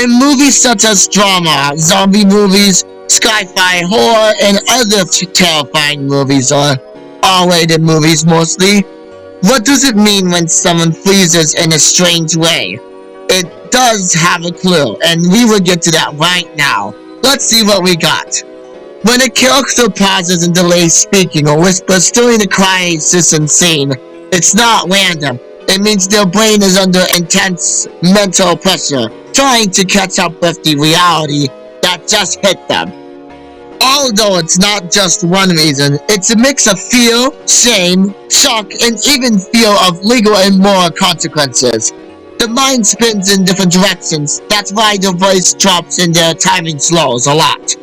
In movies such as drama, zombie movies, sci-fi, horror, and other terrifying movies or R-rated movies mostly, what does it mean when someone freezes in a strange way? It does have a clue, and we will get to that right now. Let's see what we got. When a character pauses and delays speaking or whispers during a crisis scene, it's not random. It means their brain is under intense mental pressure, trying to catch up with the reality that just hit them. Although it's not just one reason, it's a mix of fear, shame, shock, and even fear of legal and moral consequences. The mind spins in different directions. That's why the voice drops and their timing slows a lot.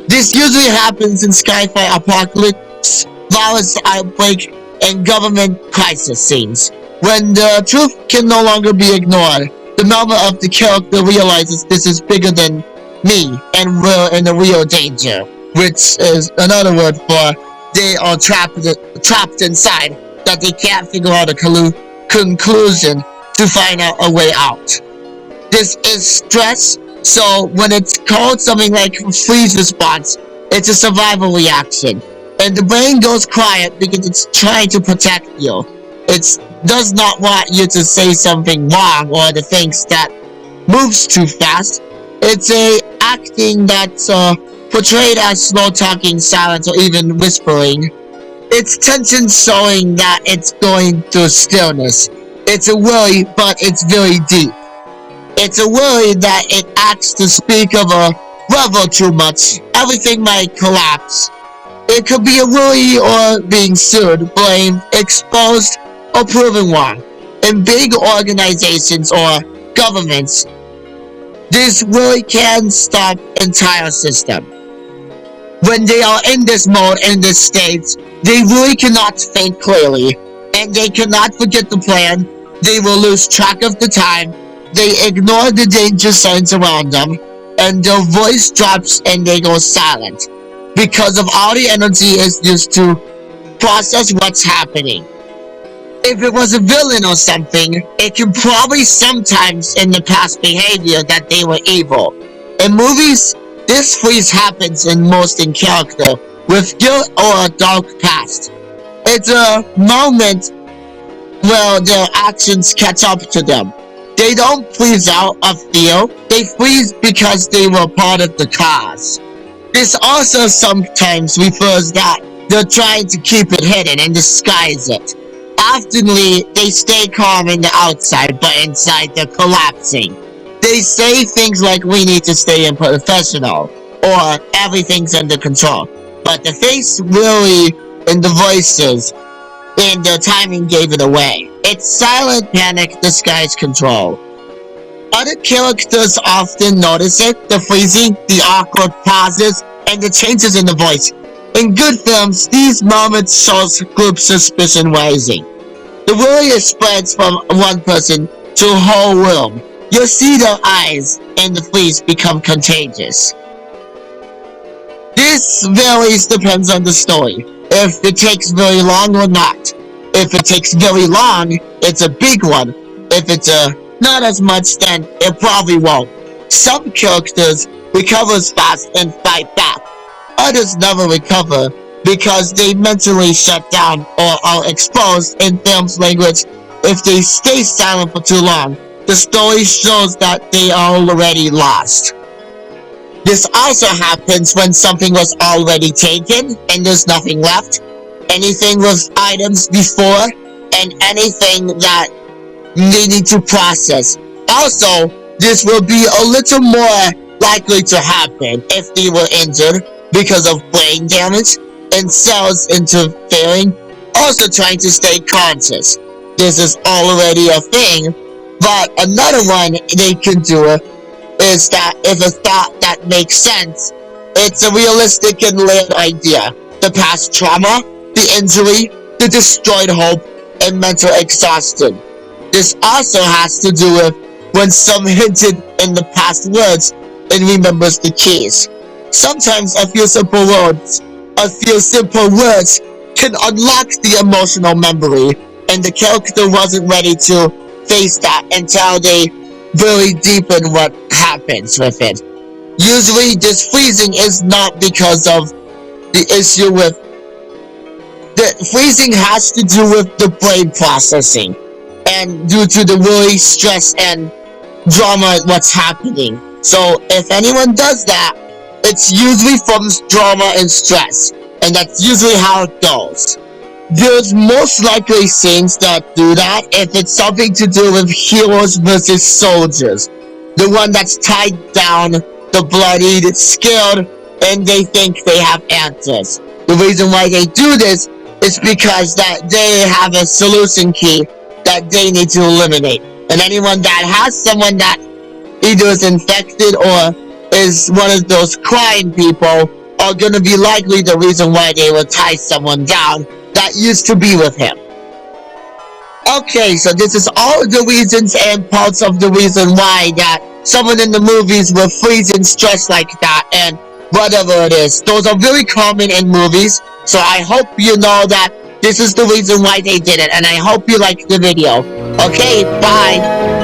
This usually happens in sci-fi apocalypse, virus outbreak, and government crisis scenes. When the truth can no longer be ignored, the member of the character realizes this is bigger than me and we're in a real danger, which is another word for they are trapped inside, that they can't figure out a conclusion to find out a way out. This is stress, so when it's called something like freeze response, it's a survival reaction, and the brain goes quiet because it's trying to protect you. It does not want you to say something wrong or the things that moves too fast. It's a acting that's portrayed as slow talking, silence, or even whispering. It's tension showing that it's going through stillness. It's a worry, but it's very deep. It's a worry that it acts to speak of a level too much. Everything might collapse. It could be a worry or being sued, blamed, exposed, or proven wrong. In big organizations or governments, this worry can stop entire system. When they are in this mode, in this state, they really cannot think clearly, and they cannot forget the plan. They will lose track of the time. They ignore the danger signs around them, and their voice drops and they go silent because of all the energy is used to process what's happening. If it was a villain or something, it could probably sometimes in the past behavior that they were evil. In movies, this freeze happens in most in character with guilt or a dark past. It's a moment where their actions catch up to them. They don't freeze out of fear, they freeze because they were part of the cause. This also sometimes refers that they're trying to keep it hidden and disguise it. Oftenly, they stay calm in the outside, but inside they're collapsing. They say things like, we need to stay professional, or everything's under control. But the face really, and the voices, and the timing gave it away. It's silent panic disguised control. Other characters often notice it, the freezing, the awkward pauses, and the changes in the voice. In good films, these moments shows group suspicion rising. The worry spreads from one person to a whole room. You'll see their eyes and the freeze become contagious. This varies depends on the story, if it takes very long or not. If it takes very long, it's a big one. If it's not as much, then it probably won't. Some characters recover fast and fight back. Others never recover because they mentally shut down or are exposed in film's language. If they stay silent for too long, the story shows that they are already lost. This also happens when something was already taken and there's nothing left. Anything with items before and anything that they need to process. Also, this will be a little more likely to happen if they were injured because of brain damage and cells interfering, also trying to stay conscious. This is already a thing, but another one they can do is that if a thought that makes sense, it's a realistic and layered idea. The past trauma, the injury, the destroyed hope, and mental exhaustion. This also has to do with when some hinted in the past words and remembers the keys. Sometimes a few simple words can unlock the emotional memory, and the character wasn't ready to face that until they really deepen what happened. happens with it. Usually this freezing is not because of the issue with the freezing has to do with the brain processing and due to the really stress and drama what's happening. So if anyone does that, it's usually from drama and stress, and that's usually how it goes. There's most likely scenes that do that if it's something to do with heroes versus soldiers. The one that's tied down, the bloodied, scared, and they think they have answers. The reason why they do this is because that they have a solution key that they need to eliminate. And anyone that has someone that either is infected or is one of those crying people are gonna be likely the reason why they will tie someone down that used to be with him. Okay, so this is all the reasons and parts of the reason why that someone in the movies will freeze and stress like that and whatever it is. Those are very common in movies, so I hope you know that this is the reason why they did it, and I hope you liked the video. Okay, bye!